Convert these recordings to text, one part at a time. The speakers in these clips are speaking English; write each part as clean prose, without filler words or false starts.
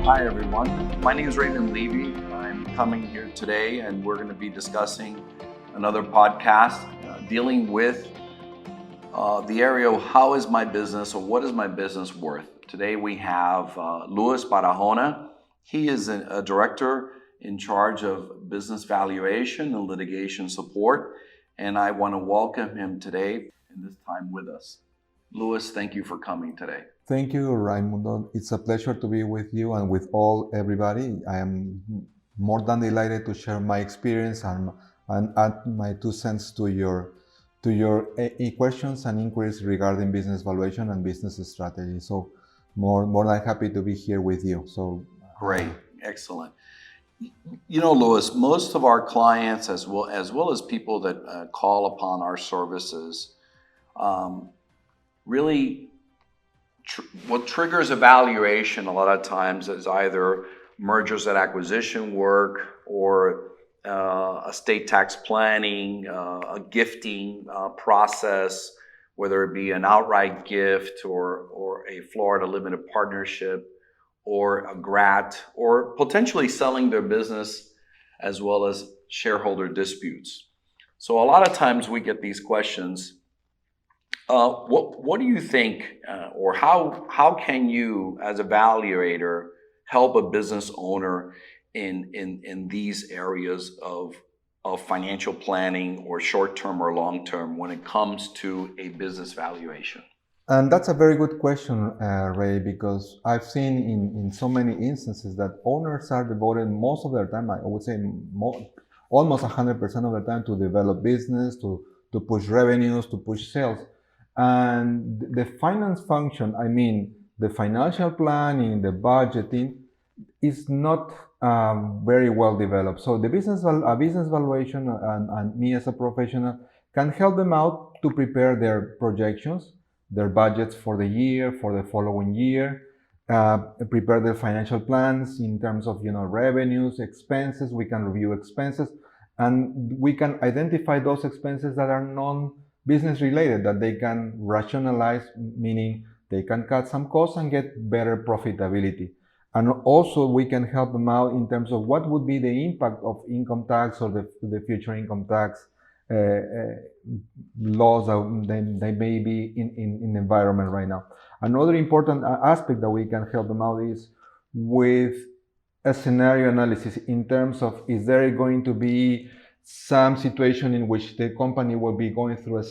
Hi, everyone. My name is Raymond Levy. I'm coming here today, and we're going to be discussing another podcast dealing with the area of how is my business or what is my business worth. Today we have Luis Barahona. He is a director in charge of business valuation and litigation support, and I want to welcome him today in this time with us. Luis, thank you for coming today. Thank you, Raimundo. It's a pleasure to be with you and with everybody. I am more than delighted to share my experience and add my 2 cents to your questions and inquiries regarding business valuation and business strategy. So more than happy to be here with you. So great, excellent. You know, Luis, most of our clients, as well as people that call upon our services, really what triggers evaluation a lot of times is either mergers and acquisition work or estate tax planning, a gifting process, whether it be an outright gift or a Florida limited partnership or a GRAT, or potentially selling their business, as well as shareholder disputes. So a lot of times we get these questions. What do you think, or how can you, as a valuator, help a business owner in these areas of financial planning, or short-term or long-term, when it comes to a business valuation? And that's a very good question, Ray, because I've seen in so many instances that owners are devoted most of their time, I would say almost 100% of their time, to develop business, to push revenues, to push sales. And the finance function, I mean, the financial planning, the budgeting, is not very well developed. So the business valuation and me as a professional can help them out to prepare their projections, their budgets for the year, for the following year, prepare their financial plans in terms of revenues, expenses. We can review expenses, and we can identify those expenses that are non-business related, that they can rationalize, meaning they can cut some costs and get better profitability. And also we can help them out in terms of what would be the impact of income tax or the future income tax laws that they may be in the environment right now. Another important aspect that we can help them out is with a scenario analysis in terms of, is there going to be some situation in which the company will be going through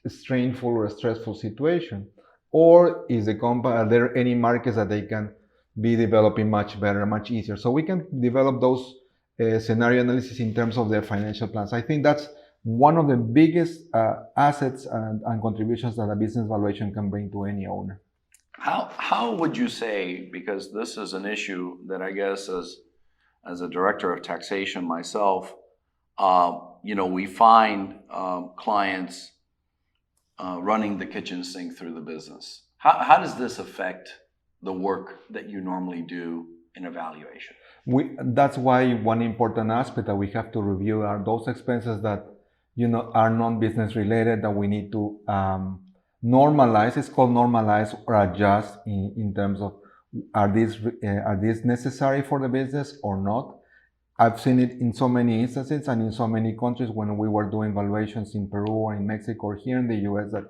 a strainful or a stressful situation, or are there any markets that they can be developing much better, much easier? So we can develop those scenario analysis in terms of their financial plans. I think that's one of the biggest assets and contributions that a business valuation can bring to any owner. How would you say, because this is an issue that I guess as a director of taxation myself, we find clients running the kitchen sink through the business. How does this affect the work that you normally do in evaluation? That's why one important aspect that we have to review are those expenses that are non-business related, that we need to normalize. It's called normalize or adjust in terms of, are these necessary for the business or not? I've seen it in so many instances and in so many countries when we were doing valuations in Peru or in Mexico or here in the US, that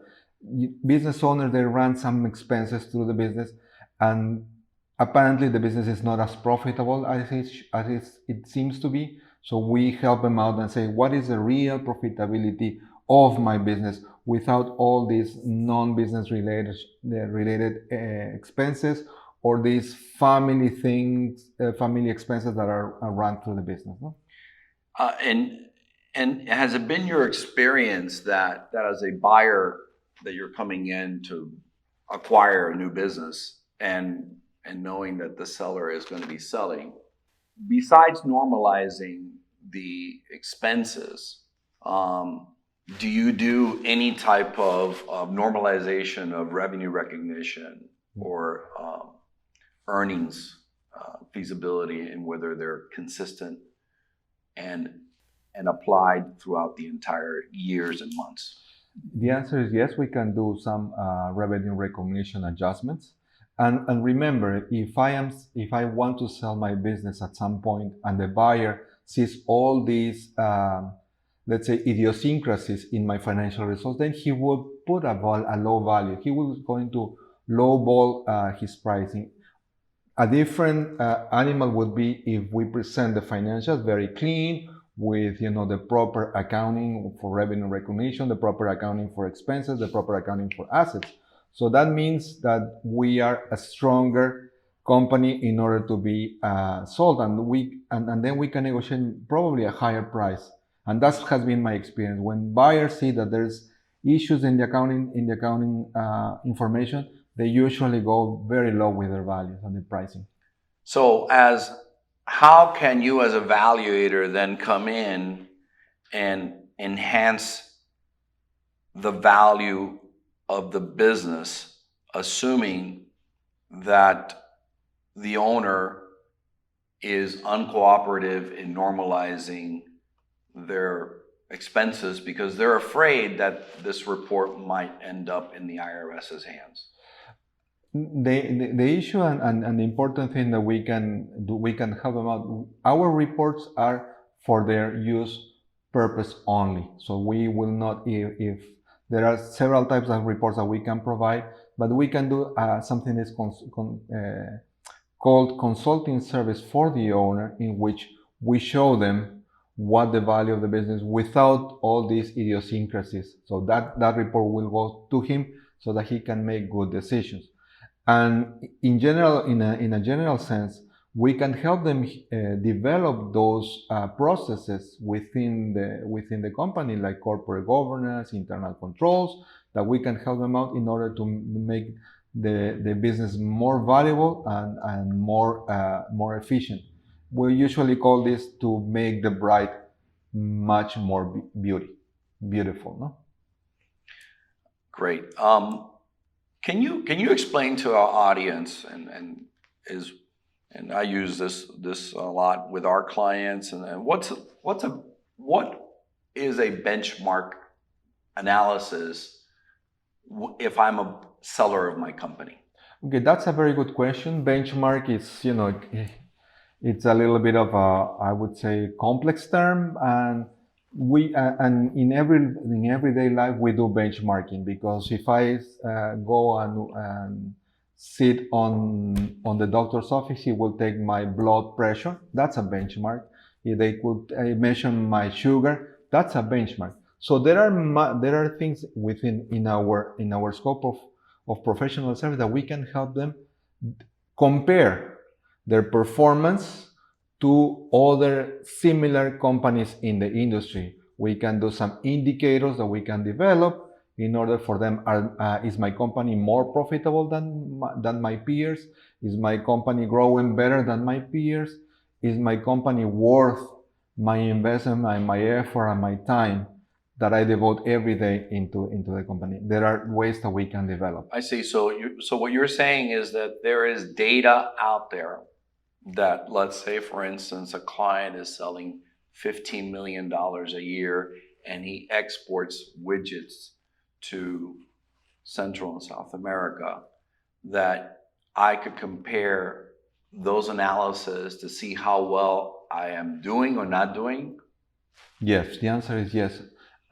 business owners, they run some expenses through the business, and apparently the business is not as profitable as it seems to be. So we help them out and say, what is the real profitability of my business without all these non-business related expenses, or these family expenses that are run through the business. No? And has it been your experience that as a buyer, that you're coming in to acquire a new business and knowing that the seller is going to be selling, besides normalizing the expenses, do you do any type of normalization of revenue recognition or earnings feasibility, and whether they're consistent and applied throughout the entire years and months? The answer is yes, we can do some revenue recognition adjustments. And remember, if I want to sell my business at some point and the buyer sees all these, let's say, idiosyncrasies in my financial results, then he will put a low value. He will going to lowball his pricing. A different animal would be if we present the financials very clean with the proper accounting for revenue recognition, the proper accounting for expenses, the proper accounting for assets. So that means that we are a stronger company in order to be sold, and then we can negotiate probably a higher price. And that has been my experience. When buyers see that there's issues in the accounting information, they usually go very low with their values and the pricing. So how can you as a valuator then come in and enhance the value of the business, assuming that the owner is uncooperative in normalizing their expenses because they're afraid that this report might end up in the IRS's hands? The issue and the important thing that we can do, we can help them out. Our reports are for their use purpose only. So we will not, if there are several types of reports that we can provide, but we can do something that's called consulting service for the owner, in which we show them what the value of the business without all these idiosyncrasies. So that report will go to him so that he can make good decisions. And in general, in a general sense, we can help them develop those processes within the company, like corporate governance, internal controls, that we can help them out in order to make the business more valuable and more efficient. We usually call this to make the bride much more beautiful, no? Great. Can you explain to our audience, and I use this a lot with our clients, and what is a benchmark analysis if I'm a seller of my company? Okay, that's a very good question. Benchmark is, it's a little bit of a, I would say, complex term, and and in everyday life we do benchmarking, because if I go and sit on the doctor's office, he will take my blood pressure. That's a benchmark. If they could measure my sugar, that's a benchmark. So there are things in our scope of professional service that we can help them compare their performance to other similar companies in the industry. We can do some indicators that we can develop in order for them. Is my company more profitable than my peers? Is my company growing better than my peers? Is my company worth my investment and my effort and my time that I devote every day into the company? There are ways that we can develop. I see. So what you're saying is that there is data out there that, let's say, for instance, a client is selling $15 million a year and he exports widgets to Central and South America, that I could compare those analyses to see how well I am doing or not doing? Yes, the answer is yes.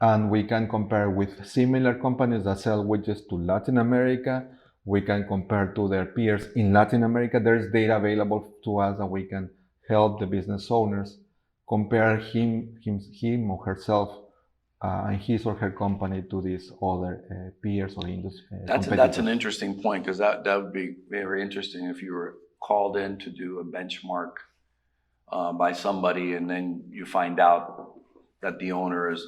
And we can compare with similar companies that sell widgets to Latin America. We can compare to their peers in Latin America. There's data available to us that we can help the business owners compare him or herself and his or her company to these other peers or industry competitors. That's an interesting point, because that would be very interesting if you were called in to do a benchmark by somebody, and then you find out that the owner is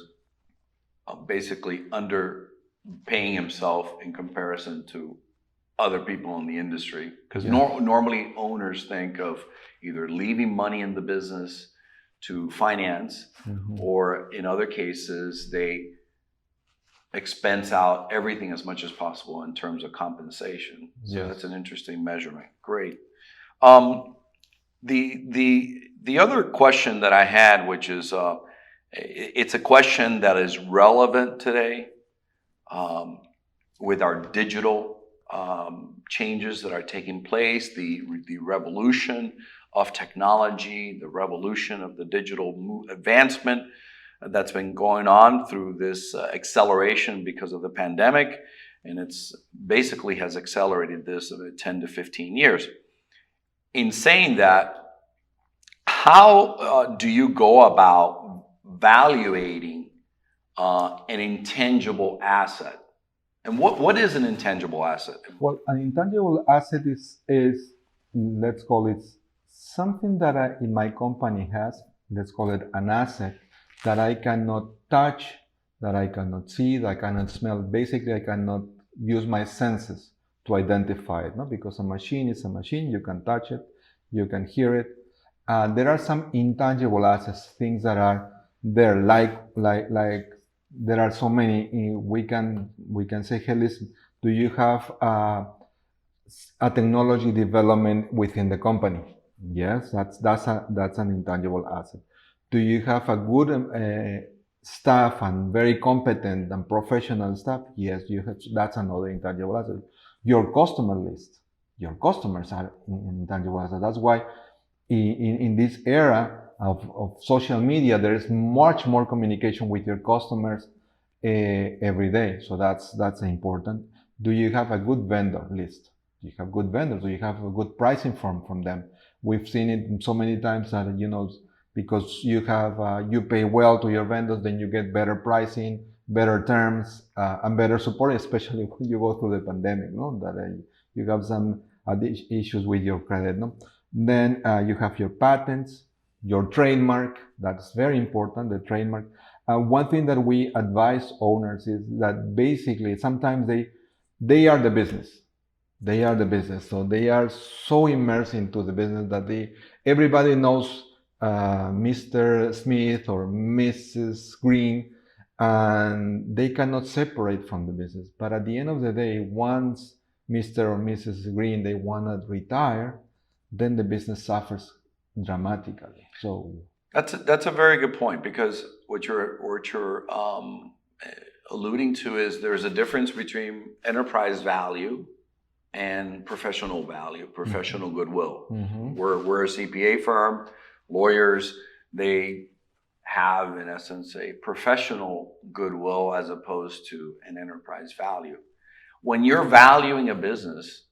basically underpaying himself in comparison to other people in the industry. Because normally owners think of either leaving money in the business to finance, or in other cases, they expense out everything as much as possible in terms of compensation. So that's an interesting measurement. Great. The other question that I had, which is, it's a question that is relevant today with our digital changes that are taking place, the revolution of technology, the revolution of the digital advancement that's been going on through this acceleration because of the pandemic. And it's basically has accelerated this about 10 to 15 years. In saying that, how do you go about valuating an intangible asset? And what is an intangible asset? Well, an intangible asset is let's call it something that I, in my company has, let's call it an asset that I cannot touch, that I cannot see, that I cannot smell. Basically, I cannot use my senses to identify it, no? Because a machine is a machine, you can touch it, you can hear it. There are some intangible assets, things that are there, like there are so many. We can say, hey, listen, do you have a technology development within the company? Yes, that's an intangible asset. Do you have a good staff and very competent and professional staff? Yes, you have. That's another intangible asset. Your customer list, your customers are intangible assets. That's why in this era of social media, there is much more communication with your customers every day. So that's important. Do you have a good vendor list? Do you have good vendors? Do you have a good pricing from them? We've seen it so many times that, because you pay well to your vendors, then you get better pricing, better terms, and better support, especially when you go through the pandemic, no? That you have some issues with your credit, no? Then you have your patents, your trademark. That's very important, the trademark. One thing that we advise owners is that basically sometimes they are the business. They are the business. So they are so immersed into the business that everybody knows Mr. Smith or Mrs. Green, and they cannot separate from the business. But at the end of the day, once Mr. or Mrs. Green, they want to retire, then the business suffers dramatically. So that's a very good point, because what you're alluding to is there's a difference between enterprise value and professional value, professional goodwill. Mm-hmm. We're a CPA firm. Lawyers, they have, in essence, a professional goodwill as opposed to an enterprise value. When you're valuing a business,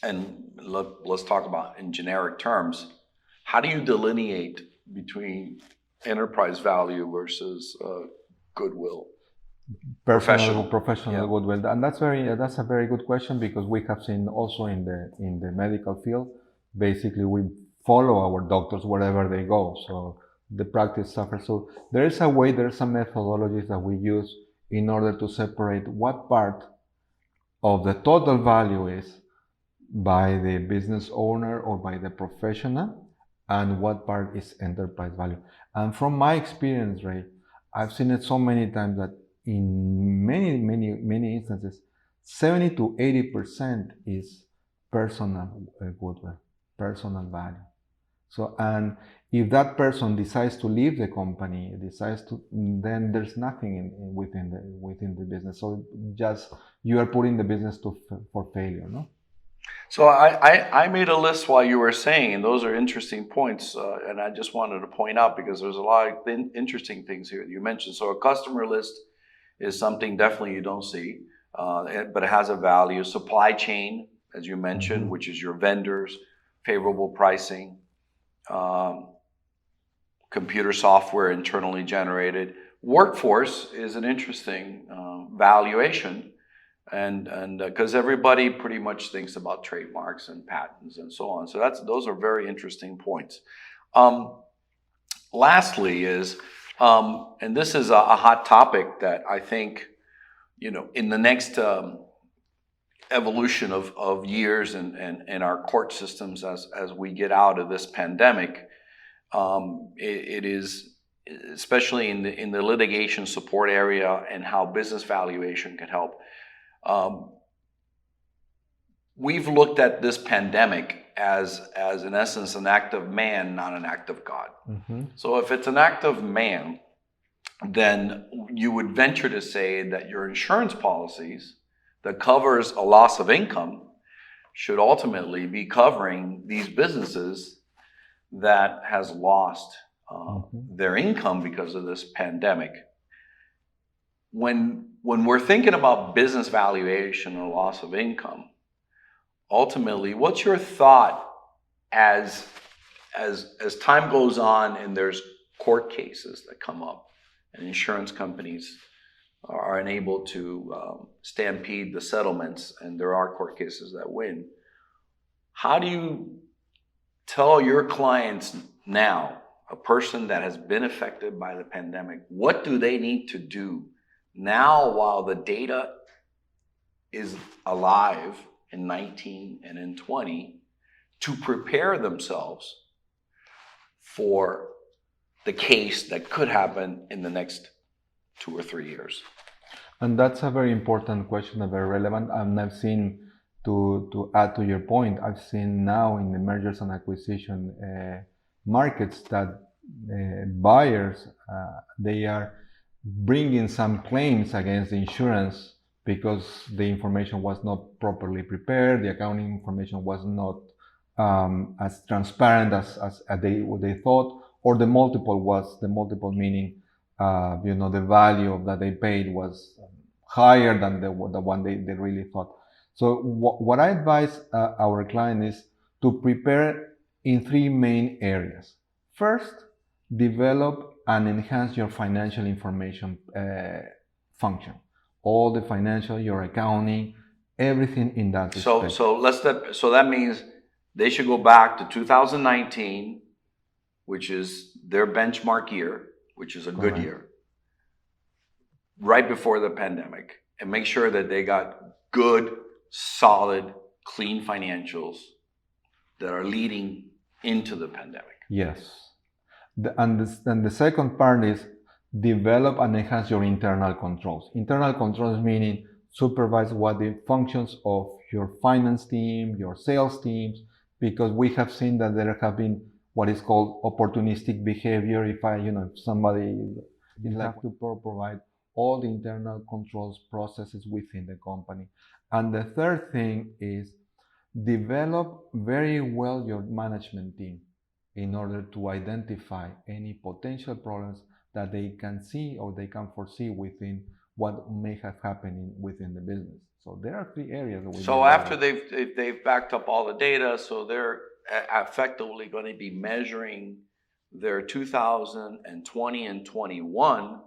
and let's talk about in generic terms, how do you delineate between enterprise value versus goodwill? Professional Yeah. goodwill, and that's a very good question, because we have seen also in the medical field, basically we follow our doctors wherever they go, so the practice suffers. So there's some methodologies that we use in order to separate what part of the total value is by the business owner or by the professional, and what part is enterprise value. And from my experience, Ray, I've seen it so many times that in many instances, 70 to 80% is personal goodwill, personal value. So, and if that person decides to leave the company, then there's nothing within the business. So just you are putting the business for failure, no? So I made a list while you were saying, and those are interesting points, and I just wanted to point out, because there's a lot of interesting things here that you mentioned. So a customer list is something definitely you don't see, but it has a value. Supply chain, as you mentioned, Mm-hmm. which is your vendors, favorable pricing, computer software internally generated. Workforce is an interesting valuation. And because everybody pretty much thinks about trademarks and patents and so on. So those are very interesting points. Lastly is, and this is a hot topic that I think, in the next evolution of years and our court systems as we get out of this pandemic, it is, especially in the litigation support area and how business valuation can help. We've looked at this pandemic as in essence an act of man, not an act of God. Mm-hmm. So if it's an act of man, then you would venture to say that your insurance policies that covers a loss of income should ultimately be covering these businesses that has lost their income because of this pandemic. When we're thinking about business valuation or loss of income, ultimately, what's your thought as time goes on and there's court cases that come up and insurance companies are unable to stampede the settlements, and there are court cases that win? How do you tell your clients now, a person that has been affected by the pandemic, what do they need to do now while the data is alive in 19 and in 20 to prepare themselves for the case that could happen in the next 2 or 3 years? And that's a very important question, and very relevant. And I've seen, to add to your point, I've seen now in the mergers and acquisition markets that buyers, they are bringing some claims against the insurance because the information was not properly prepared, the accounting information was not as transparent as they thought, or the multiple meaning, the value that they paid was higher than the one they really thought. So what I advise our client is to prepare in 3 main areas. First, develop and enhance your financial information function. All the financial, your accounting, everything in that respect. So that means they should go back to 2019, which is their benchmark year, which is a good year, right before the pandemic, and make sure that they got good, solid, clean financials that are leading into the pandemic. Yes. And the second part is develop and enhance your internal controls. Internal controls meaning supervise what the functions of your finance team, your sales teams, because we have seen that there have been what is called opportunistic behavior. If somebody, you have to provide all the internal controls processes within the company. And the third thing is develop very well your management team in order to identify any potential problems that they can see or they can foresee within what may have happened within the business. So there are 3 areas. So after they've backed up all the data, so they're effectively going to be measuring their 2020 and 21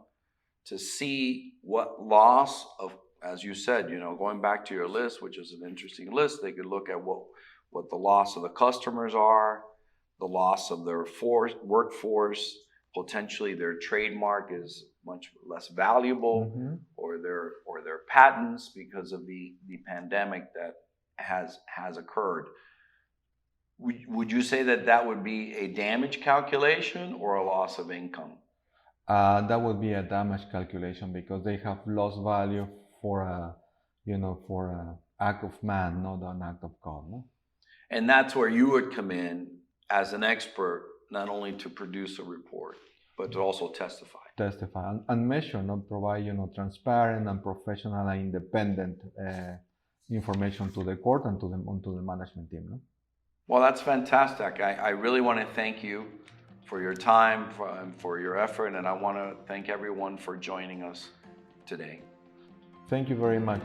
to see what loss of, as you said, going back to your list, which is an interesting list, they could look at what the loss of the customers are, the loss of their workforce, potentially their trademark is much less valuable, or their patents because of the pandemic that has occurred. Would you say that would be a damage calculation or a loss of income? That would be a damage calculation because they have lost value for a act of man, not an act of God. No? And that's where you would come in as an expert, not only to produce a report, but to also testify. Testify and measure, not provide transparent and professional and independent information to the court and to the management team. No? Well, that's fantastic. I really want to thank you for your time, for your effort, and I want to thank everyone for joining us today. Thank you very much.